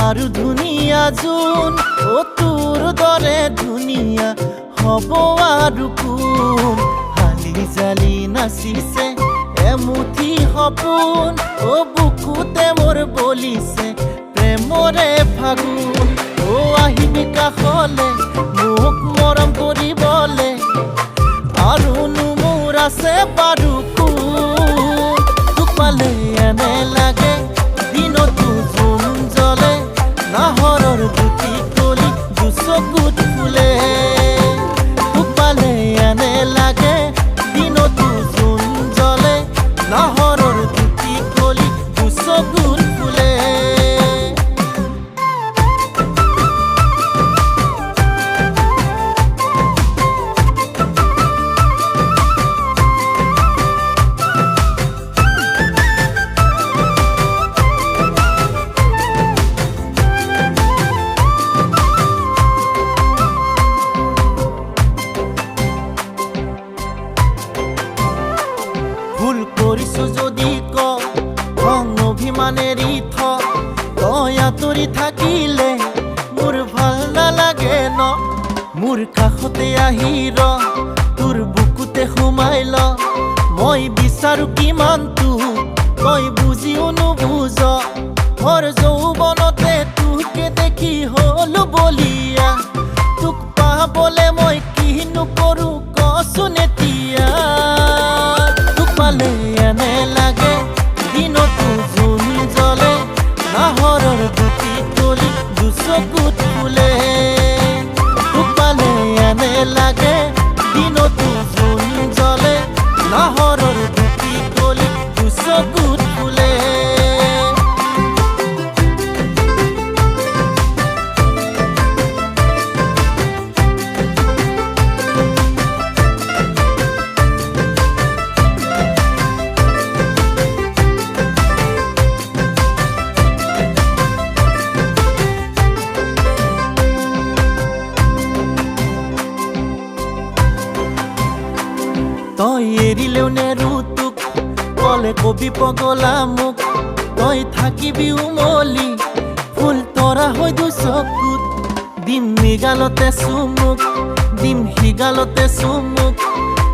আৰু ধুনীয়া জোন অ তোৰ দৰে ধুনীয়া হ'ব আৰু কোন হালি জালি নাচিছে এমুঠি সপোন অ বুকুতে মোৰ বলিছে প্ৰেমৰে ফাগুন অ আহিবি কাষলে মোক মৰম কৰিবলে আৰুনো মোৰ আছে বাৰু কোন তোক পালে এনে লাগে দিনতো জোন জ্বলে নাহৰৰ দুটি কলি দুচকুত ফুলে তোক পালে এনে লাগে দিনতো জোন জ্বলে নাহৰৰ দুটি কলি দুচকুত ফুলে ভুল কৰিছো যদি ক খং অভিমানেৰি থ তই আঁতৰি থাকিলে মোৰ ভাল নালাগে ন মোৰ কাষতে আহি ৰ তোৰ বুকুতে সোমাই ল মই বিচাৰো কিমান তোক তই বুজিও নুবুজ মোৰ যৌৱনতে তোকে দেখি হলো বলিয়া তোক পাবলে মই কিনো কৰো কচোন এতিয়া পালে এনে লাগে দিনতো জোন জ্বলে নাহৰৰ দুটি কলি দুচকুত ফুলে তোক পালে এনে লাগে দিনতো জোন জ্বলে নাহৰৰ দুটি কলি দুচকুত ফুলে তই এৰিলেও নেৰু তোক কলে কবি পগলা মোক তই থাকিবি উমলি ফুল তৰা হৈ দুচকুত দিম নিগালতে চুমুক দিম সিগালতে চুমুক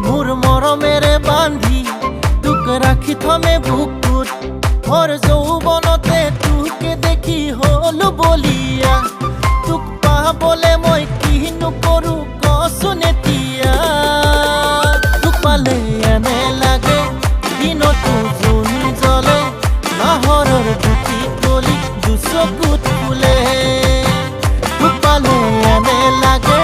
মোৰ মৰমেৰে বান্ধি তোক ৰাখি থমে বুকুত মোৰ যৌৱনতে তোকে দেখি হলো বলিয়া তোক পাবলে মই কিনো কৰো কচোন এতিয়া পালে এনে লাগে দিনতো জোন জ্বলে নাহৰৰ দুটি কলি দুচকুত ফুলে তোক পালে এনে লাগে